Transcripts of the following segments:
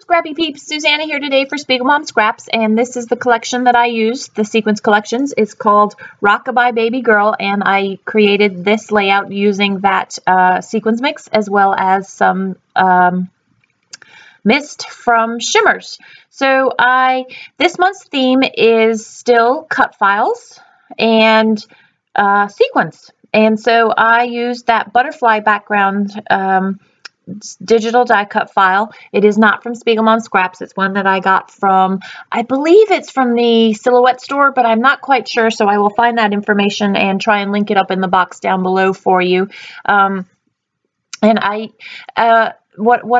Scrappy peeps, Suzanna here today for Spiegel Mom Scraps, and this is the collection that I used, the sequence collections. It's called Rockabye Baby Girl, and I created this layout using that sequins mix as well as some mist from Shimmerz. So this month's theme is still cut files and sequins, and so I used that butterfly background digital die cut file. It is not from Spiegel Mom Scraps. It's one that I got from, I believe it's from the Silhouette store, but I'm not quite sure, so I will find that information and try and link it up in the box down below for you. What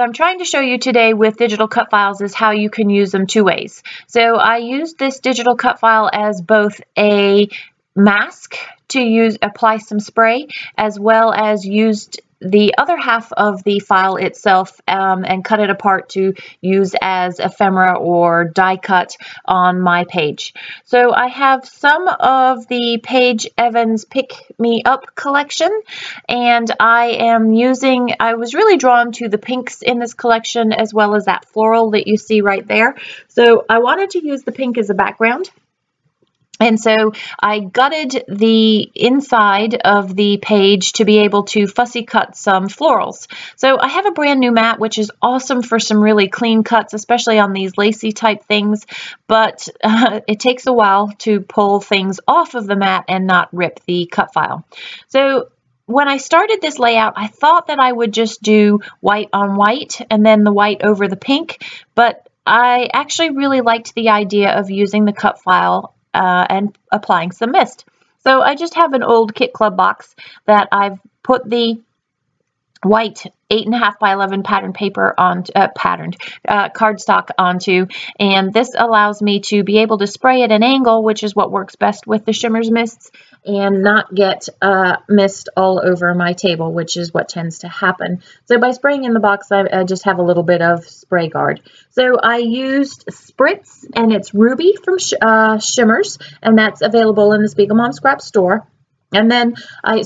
I'm trying to show you today with digital cut files is how you can use them two ways. So I used this digital cut file as both a mask to apply some spray, as well as used the other half of the file itself and cut it apart to use as ephemera or die cut on my page. So I have some of the Paige Evans Pick Me Up collection, and I was really drawn to the pinks in this collection as well as that floral that you see right there. So I wanted to use the pink as a background. And so I gutted the inside of the page to be able to fussy cut some florals. So I have a brand new mat, which is awesome for some really clean cuts, especially on these lacy type things, but it takes a while to pull things off of the mat and not rip the cut file. So when I started this layout, I thought that I would just do white on white and then the white over the pink, but I actually really liked the idea of using the cut file and applying some mist. So I just have an old Kit Club box that I've put the white 8.5 by 11 pattern paper on cardstock onto, and this allows me to be able to spray at an angle, which is what works best with the Shimmerz mists, and not get mist all over my table, which is what tends to happen. So by spraying in the box, I just have a little bit of spray guard. So I used Spirtz, and it's Ruby from Shimmerz, and that's available in the Spiegel Mom Scrap store. And then I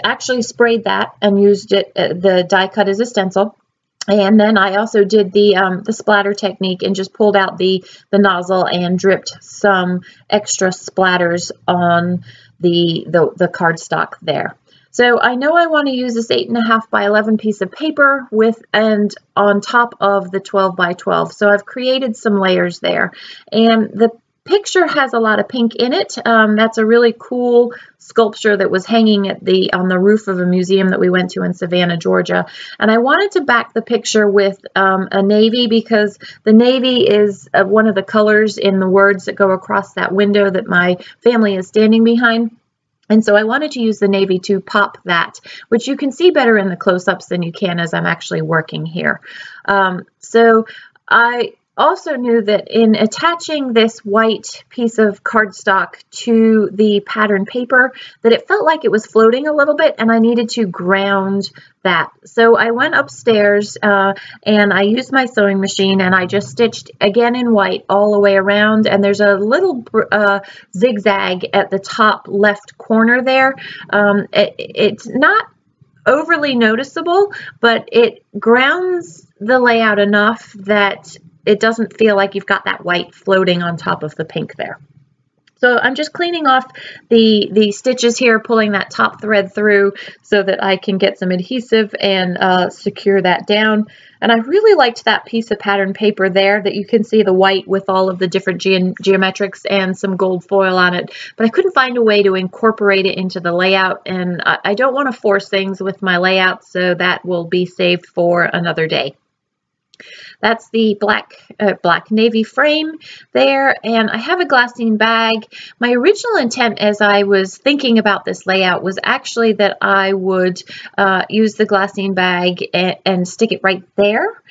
actually sprayed that and used it, the die cut as a stencil. And then I also did the splatter technique and just pulled out the nozzle and dripped some extra splatters on the cardstock there. So I know I want to use this 8.5 by 11 piece of paper and on top of the 12 by 12. So I've created some layers there, and the picture has a lot of pink in it. That's a really cool sculpture that was hanging on the roof of a museum that we went to in Savannah, Georgia. And I wanted to back the picture with a navy, because the navy is one of the colors in the words that go across that window that my family is standing behind. And so I wanted to use the navy to pop that, which you can see better in the close-ups than you can as I'm actually working here. So I also knew that in attaching this white piece of cardstock to the pattern paper, that it felt like it was floating a little bit, and I needed to ground that. So I went upstairs and I used my sewing machine, and I just stitched again in white all the way around, and there's a little zigzag at the top left corner there. It's not overly noticeable, but it grounds the layout enough that it doesn't feel like you've got that white floating on top of the pink there. So I'm just cleaning off the stitches here, pulling that top thread through so that I can get some adhesive and secure that down. And I really liked that piece of pattern paper there that you can see the white with all of the different geometrics and some gold foil on it, but I couldn't find a way to incorporate it into the layout, and I don't want to force things with my layout, so that will be saved for another day. That's the black navy frame there, and I have a glassine bag. My original intent as I was thinking about this layout was actually that I would use the glassine bag and stick it right there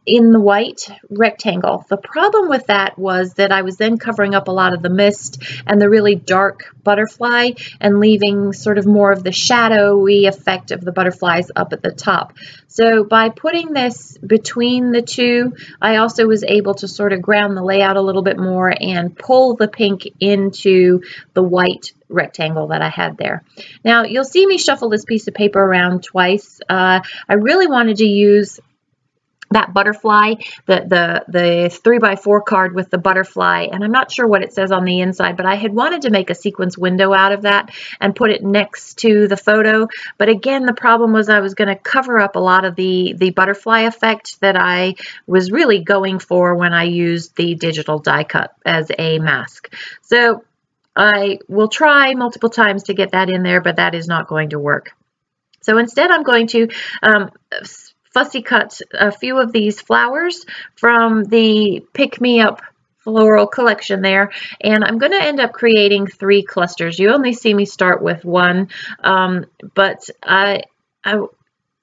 in the white rectangle. The problem with that was that I was then covering up a lot of the mist and the really dark butterfly and leaving sort of more of the shadowy effect of the butterflies up at the top. So by putting this between the two, I also was able to sort of ground the layout a little bit more and pull the pink into the white rectangle that I had there. Now you'll see me shuffle this piece of paper around twice. I really wanted to use that butterfly, the 3x4 card with the butterfly, and I'm not sure what it says on the inside, but I had wanted to make a sequence window out of that and put it next to the photo. But again, the problem was I was going to cover up a lot of the butterfly effect that I was really going for when I used the digital die cut as a mask. So I will try multiple times to get that in there, but that is not going to work. So instead, I'm going to fussy cut a few of these flowers from the Pick Me Up floral collection there, and I'm going to end up creating 3 clusters. You only see me start with 1, but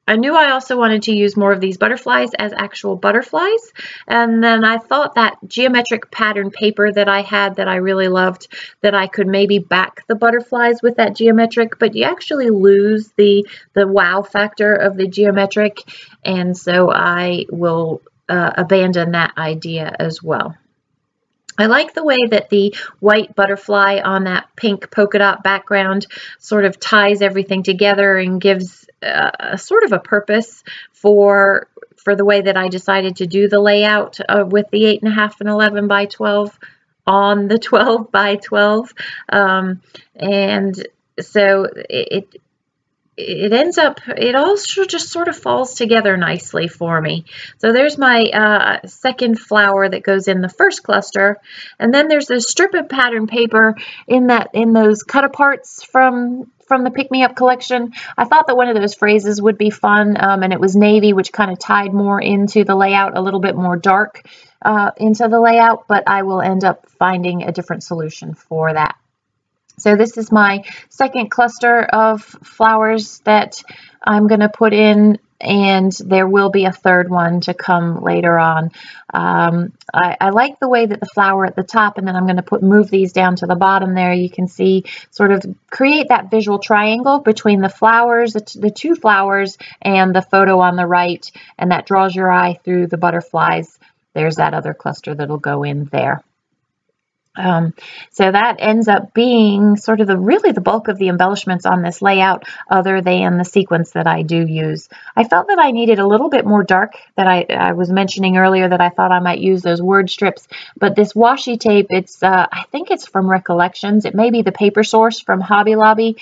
I knew I also wanted to use more of these butterflies as actual butterflies, and then I thought that geometric pattern paper that I had that I really loved, that I could maybe back the butterflies with that geometric, but you actually lose the wow factor of the geometric, and so I will abandon that idea as well. I like the way that the white butterfly on that pink polka dot background sort of ties everything together and gives a sort of a purpose for the way that I decided to do the layout with the 8.5 and 11 by 12 on the 12 by 12. And so it ends up, it also just sort of falls together nicely for me. So there's my second flower that goes in the first cluster, and then there's this strip of pattern paper in those cut aparts from the Pick Me Up collection. I thought that one of those phrases would be fun, and it was navy, which kind of tied more into the layout, a little bit more dark into the layout, but I will end up finding a different solution for that. So this is my second cluster of flowers that I'm going to put in, and there will be a third one to come later on. I like the way that the flower at the top, and then I'm going to move these down to the bottom there. You can see sort of create that visual triangle between the flowers, the 2 flowers, and the photo on the right, and that draws your eye through the butterflies. There's that other cluster that'll go in there. So that ends up being sort of really the bulk of the embellishments on this layout, other than the sequins that I do use. I felt that I needed a little bit more dark, that I was mentioning earlier that I thought I might use those word strips, but this washi tape, it's I think it's from Recollections. It may be the paper source from Hobby Lobby,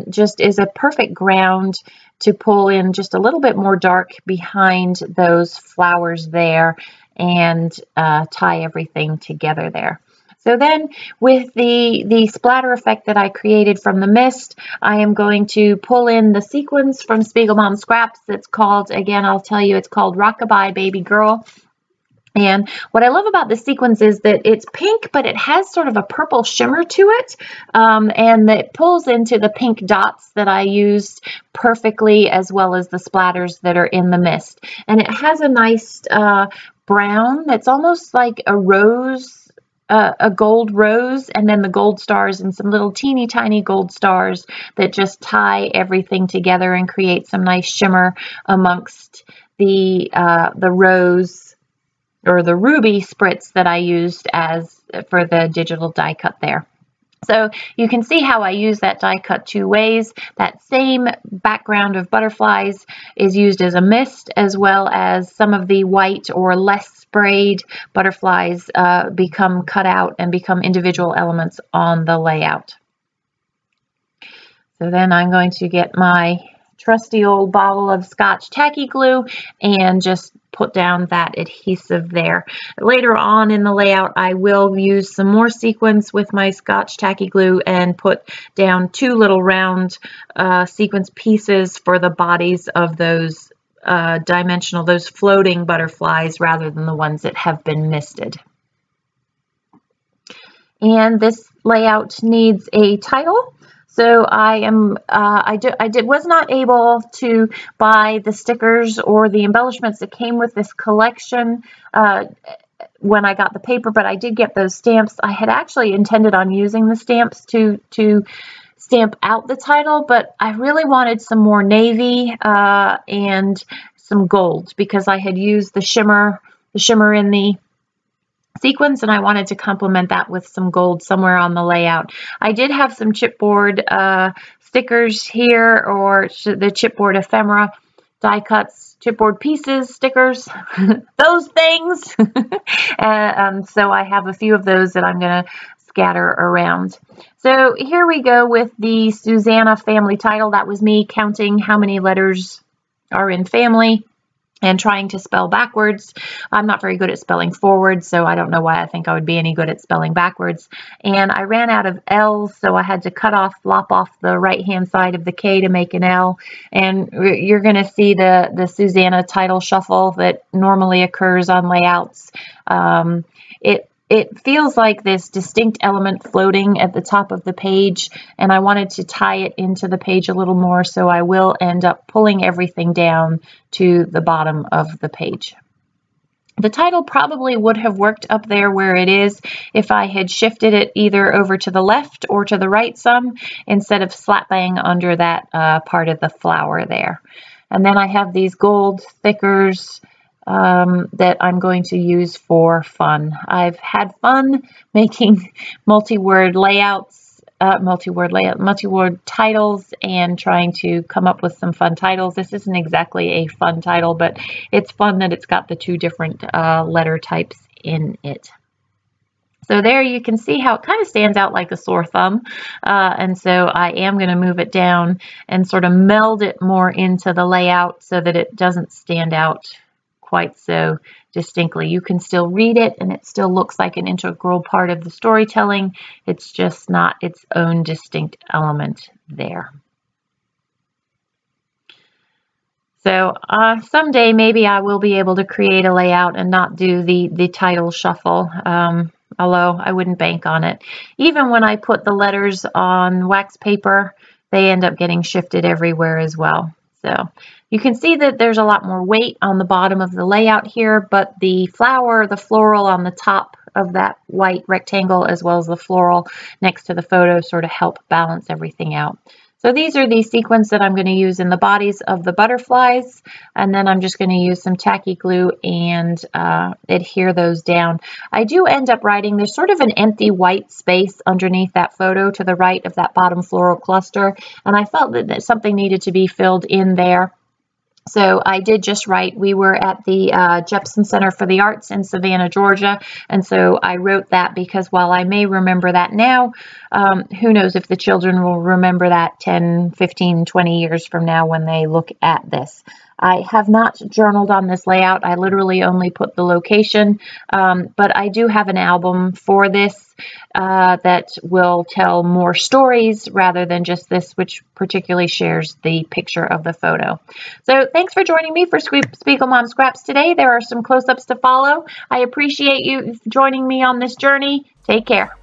just is a perfect ground to pull in just a little bit more dark behind those flowers there and tie everything together there. So then with the splatter effect that I created from the mist, I am going to pull in the sequins from Spiegelmom Scraps. It's called, again, I'll tell you, it's called Rockabye Baby Girl. And what I love about the sequins is that it's pink, but it has sort of a purple shimmer to it, and it pulls into the pink dots that I used perfectly, as well as the splatters that are in the mist. And it has a nice brown that's almost like a rose, a gold rose, and then the gold stars and some little teeny tiny gold stars that just tie everything together and create some nice shimmer amongst the rose or the ruby spritz that I used for the digital die cut there. So you can see how I use that die cut 2 ways. That same background of butterflies is used as a mist, as well as some of the white or less sprayed butterflies become cut out and become individual elements on the layout. So then I'm going to get my trusty old bottle of Scotch tacky glue and just put down that adhesive there. Later on in the layout, I will use some more sequins with my Scotch tacky glue and put down 2 little round sequins pieces for the bodies of those those floating butterflies, rather than the ones that have been misted. And this layout needs a title. So was not able to buy the stickers or the embellishments that came with this collection when I got the paper, but I did get those stamps. I had actually intended on using the stamps to stamp out the title, but I really wanted some more navy and some gold, because I had used the shimmer in the sequins, and I wanted to complement that with some gold somewhere on the layout. I did have some chipboard stickers here, or the chipboard ephemera, die cuts, chipboard pieces, stickers, those things. So I have a few of those that I'm going to scatter around. So here we go with the Suzanna family title. That was me counting how many letters are in family and trying to spell backwards. I'm not very good at spelling forward, so I don't know why I think I would be any good at spelling backwards. And I ran out of L's, so I had to lop off the right-hand side of the K to make an L. And you're going to see the Suzanna title shuffle that normally occurs on layouts. It feels like this distinct element floating at the top of the page, and I wanted to tie it into the page a little more, so I will end up pulling everything down to the bottom of the page. The title probably would have worked up there where it is if I had shifted it either over to the left or to the right some, instead of slap bang under that part of the flower there. And then I have these gold stickers that I'm going to use for fun. I've had fun making multi-word layouts, multi-word titles, and trying to come up with some fun titles. This isn't exactly a fun title, but it's fun that it's got the two different letter types in it. So there you can see how it kind of stands out like a sore thumb. And so I am going to move it down and sort of meld it more into the layout so that it doesn't stand out quite so distinctly. You can still read it and it still looks like an integral part of the storytelling. It's just not its own distinct element there. So someday maybe I will be able to create a layout and not do the title shuffle, although I wouldn't bank on it. Even when I put the letters on wax paper, they end up getting shifted everywhere as well. So you can see that there's a lot more weight on the bottom of the layout here, but the flower, the floral on the top of that white rectangle, as well as the floral next to the photo, sort of help balance everything out. So these are the sequins that I'm going to use in the bodies of the butterflies, and then I'm just going to use some tacky glue and adhere those down. I do end up writing, there's sort of an empty white space underneath that photo to the right of that bottom floral cluster, and I felt that something needed to be filled in there. So I did just write, we were at the Jepson Center for the Arts in Savannah, Georgia, and so I wrote that because while I may remember that now, who knows if the children will remember that 10, 15, 20 years from now when they look at this. I have not journaled on this layout. I literally only put the location, but I do have an album for this that will tell more stories rather than just this, which particularly shares the picture of the photo. So thanks for joining me for Spiegel Mom Scraps today. There are some close-ups to follow. I appreciate you joining me on this journey. Take care.